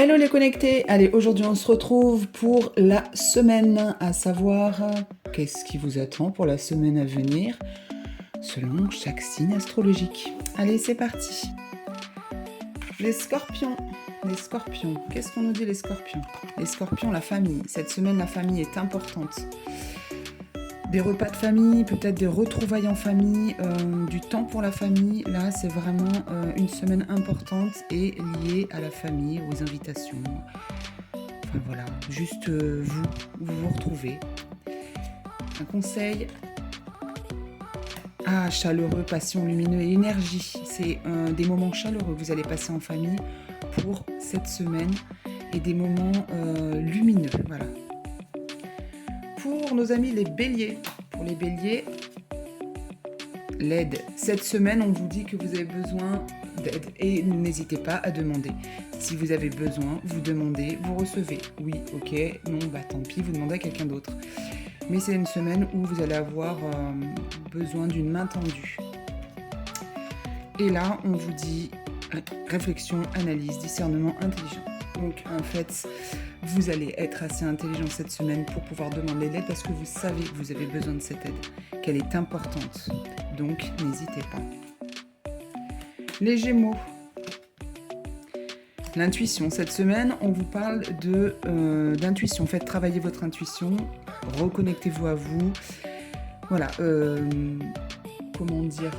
Hello les connectés. Allez, aujourd'hui on se retrouve pour la semaine, à savoir qu'est-ce qui vous attend pour la semaine à venir selon chaque signe astrologique. Allez, c'est parti. Les scorpions. Les scorpions. Qu'est-ce qu'on nous dit les scorpions? Les scorpions, la famille. Cette semaine, la famille est importante. Des repas de famille, peut-être des retrouvailles en famille, du temps pour la famille. Là, c'est vraiment une semaine importante et liée à la famille, aux invitations. Enfin voilà, juste vous retrouvez. Un conseil. Ah, chaleureux, passion, lumineux et énergie. C'est des moments chaleureux que vous allez passer en famille pour cette semaine et des moments lumineux. Voilà. Pour nos amis les béliers, pour les béliers, l'aide. Cette semaine, on vous dit que vous avez besoin d'aide et n'hésitez pas à demander. Si vous avez besoin, vous demandez, vous recevez. Oui, ok, non, bah tant pis, vous demandez à quelqu'un d'autre. Mais c'est une semaine où vous allez avoir besoin d'une main tendue. Et là, on vous dit réflexion, analyse, discernement, intelligent. Donc en fait, vous allez être assez intelligent cette semaine pour pouvoir demander l'aide parce que vous savez que vous avez besoin de cette aide, qu'elle est importante. Donc n'hésitez pas. Les Gémeaux. L'intuition. Cette semaine, on vous parle d'intuition. Faites travailler votre intuition, reconnectez-vous à vous. Voilà. Comment dire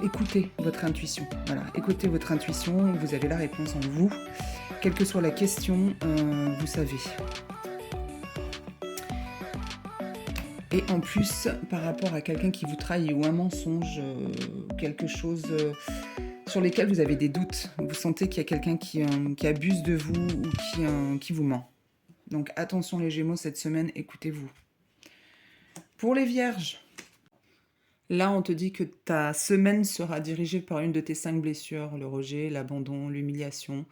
écoutez votre intuition. Voilà, écoutez votre intuition, vous avez la réponse en vous. Quelle que soit la question, vous savez. Et en plus, par rapport à quelqu'un qui vous trahit ou un mensonge, quelque chose sur lesquels vous avez des doutes, vous sentez qu'il y a quelqu'un qui abuse de vous ou qui vous ment. Donc attention les Gémeaux, cette semaine, écoutez-vous. Pour les Vierges, là, on te dit que ta semaine sera dirigée par une de tes 5 blessures, le rejet, l'abandon, l'humiliation,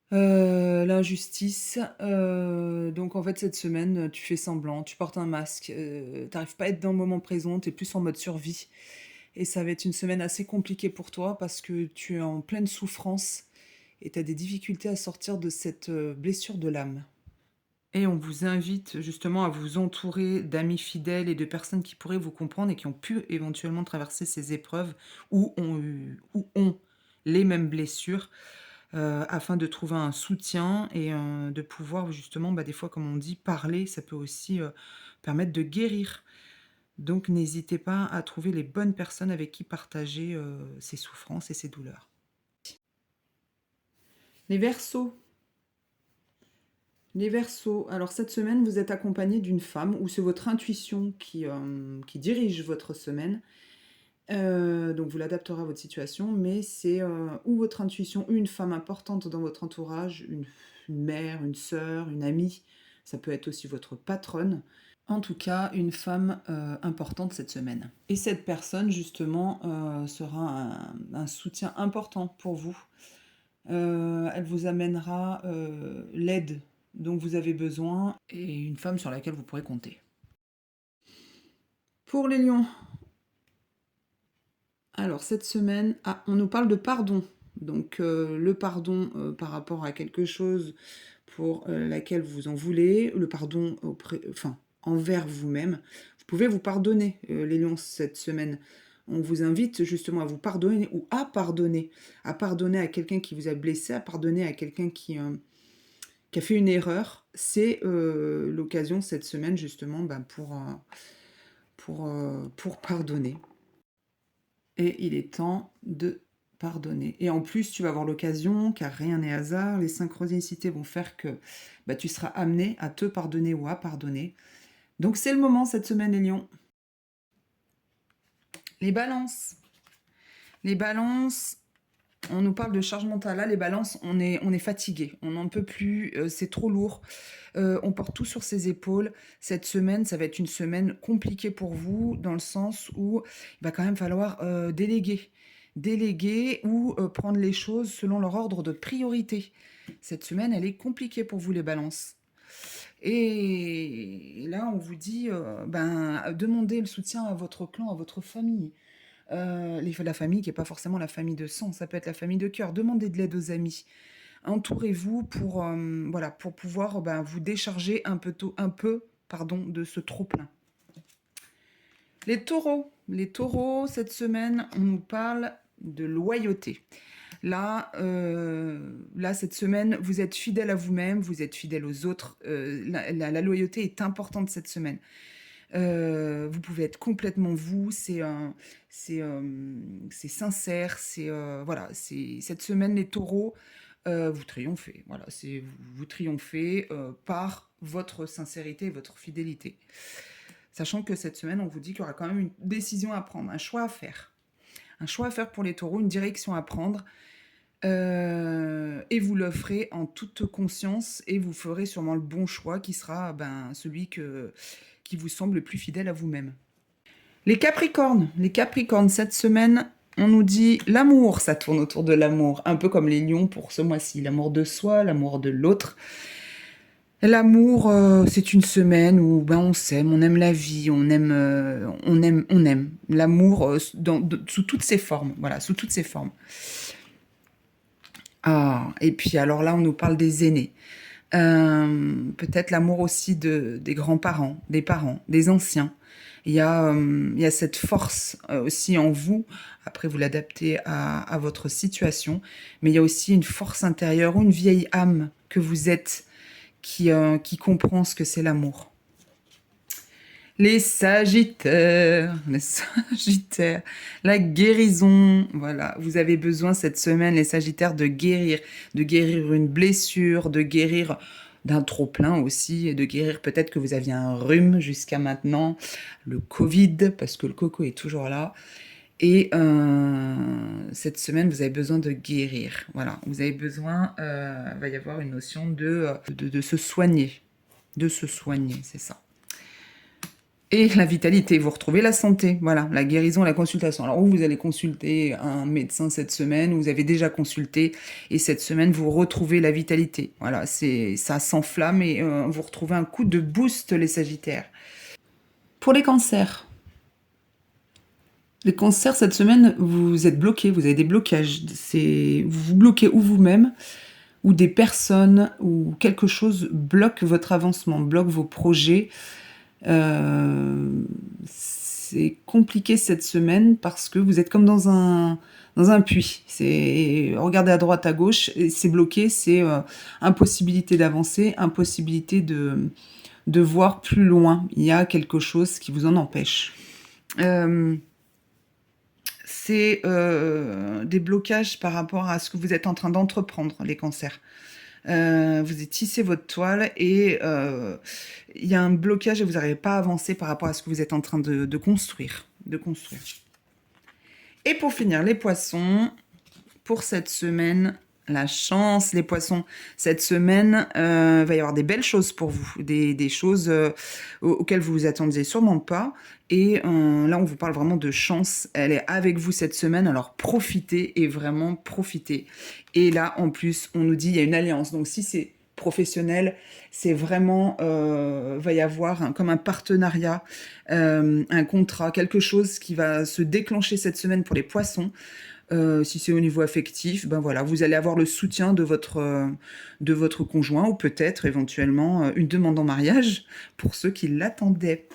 l'injustice. Donc en fait, cette semaine, tu fais semblant, tu portes un masque, t'arrives pas à être dans le moment présent, t'es plus en mode survie. Et ça va être une semaine assez compliquée pour toi parce que tu es en pleine souffrance et tu as des difficultés à sortir de cette blessure de l'âme. Et on vous invite justement à vous entourer d'amis fidèles et de personnes qui pourraient vous comprendre et qui ont pu éventuellement traverser ces épreuves ou ont les mêmes blessures afin de trouver un soutien et de pouvoir justement, des fois comme on dit, parler, ça peut aussi permettre de guérir. Donc n'hésitez pas à trouver les bonnes personnes avec qui partager ces souffrances et ces douleurs. Les Verseaux. Les Verseaux, alors cette semaine, vous êtes accompagné d'une femme, ou c'est votre intuition qui dirige votre semaine. Donc vous l'adapterez à votre situation, mais c'est ou votre intuition, ou une femme importante dans votre entourage, une mère, une sœur, une amie, ça peut être aussi votre patronne. En tout cas, une femme importante cette semaine. Et cette personne, justement, sera un soutien important pour vous. Elle vous amènera l'aide dont vous avez besoin et une femme sur laquelle vous pourrez compter. Pour les lions, alors cette semaine, on nous parle de pardon. Donc le pardon par rapport à quelque chose pour laquelle vous en voulez, le pardon envers vous-même. Vous pouvez vous pardonner, les lions, cette semaine. On vous invite justement à vous pardonner ou à pardonner à quelqu'un qui vous a blessé, à pardonner à quelqu'un qui a fait une erreur. C'est l'occasion cette semaine justement pour pardonner. Et il est temps de pardonner. Et en plus, tu vas avoir l'occasion, car rien n'est hasard, les synchronicités vont faire que tu seras amené à te pardonner ou à pardonner. Donc c'est le moment cette semaine, les lions. Les balances. Les balances, on nous parle de charge mentale. Là, les balances, on est fatigué, on n'en peut plus, c'est trop lourd. On porte tout sur ses épaules. Cette semaine, ça va être une semaine compliquée pour vous, dans le sens où il va quand même falloir déléguer ou prendre les choses selon leur ordre de priorité. Cette semaine, elle est compliquée pour vous, les balances. Et là, on vous dit, demandez le soutien à votre clan, à votre famille. la famille qui est pas forcément la famille de sang, ça peut être la famille de cœur. Demandez de l'aide aux amis. Entourez-vous pour, voilà, pour pouvoir, ben, vous décharger un peu, pardon, de ce trop-plein. Les taureaux, cette semaine, on nous parle de loyauté. Là, cette semaine, vous êtes fidèle à vous-même, vous êtes fidèle aux autres. La loyauté est importante cette semaine. Vous pouvez être complètement vous, c'est sincère, voilà, cette semaine, les taureaux, vous triomphez. Voilà, vous triomphez par votre sincérité et votre fidélité. Sachant que cette semaine, on vous dit qu'il y aura quand même une décision à prendre, un choix à faire. Un choix à faire pour les taureaux, une direction à prendre. Et vous le ferez en toute conscience et vous ferez sûrement le bon choix qui sera celui qui vous semble le plus fidèle à vous-même. Les Capricornes, cette semaine, on nous dit l'amour, ça tourne autour de l'amour, un peu comme les lions pour ce mois-ci, l'amour de soi, l'amour de l'autre. L'amour, c'est une semaine où on s'aime, on aime la vie, on aime. L'amour sous toutes ses formes, voilà, sous toutes ses formes. Ah, et puis alors là, on nous parle des aînés. Peut-être l'amour aussi des grands-parents, des parents, des anciens. Il y a cette force aussi en vous. Après, vous l'adaptez à votre situation. Mais il y a aussi une force intérieure ou une vieille âme que vous êtes qui comprend ce que c'est l'amour. Les Sagittaires, la guérison, voilà, vous avez besoin cette semaine, les Sagittaires, de guérir une blessure, de guérir d'un trop-plein aussi, et de guérir peut-être que vous aviez un rhume jusqu'à maintenant, le Covid, parce que le coco est toujours là, et cette semaine, vous avez besoin de guérir, voilà, vous avez besoin, il va y avoir une notion de se soigner, c'est ça. Et la vitalité, vous retrouvez la santé, voilà, la guérison, la consultation. Alors, vous allez consulter un médecin cette semaine, ou vous avez déjà consulté, et cette semaine, vous retrouvez la vitalité. Voilà, ça s'enflamme et vous retrouvez un coup de boost, les Sagittaires. Pour les cancers. Les cancers, cette semaine, vous êtes bloqués, vous avez des blocages. Vous vous bloquez ou vous-même, ou des personnes, ou quelque chose bloque votre avancement, bloque vos projets. C'est compliqué cette semaine parce que vous êtes comme dans un puits. Regardez à droite, à gauche, c'est bloqué, c'est impossibilité d'avancer, impossibilité de voir plus loin. Il y a quelque chose qui vous en empêche. C'est des blocages par rapport à ce que vous êtes en train d'entreprendre, les cancers. Vous avez tissé votre toile et il y a un blocage et vous n'arrivez pas à avancer par rapport à ce que vous êtes en train de construire. Et pour finir, les poissons, pour cette semaine, la chance, les poissons, cette semaine, va y avoir des belles choses pour vous, des choses auxquelles vous vous attendiez sûrement pas. Et là, on vous parle vraiment de chance. Elle est avec vous cette semaine, alors profitez et vraiment profitez. Et là, en plus, on nous dit il y a une alliance. Donc, si c'est professionnel, c'est vraiment, va y avoir comme un partenariat, un contrat, quelque chose qui va se déclencher cette semaine pour les poissons. Si c'est au niveau affectif, ben voilà, vous allez avoir le soutien de votre conjoint ou peut-être éventuellement une demande en mariage pour ceux qui l'attendaient.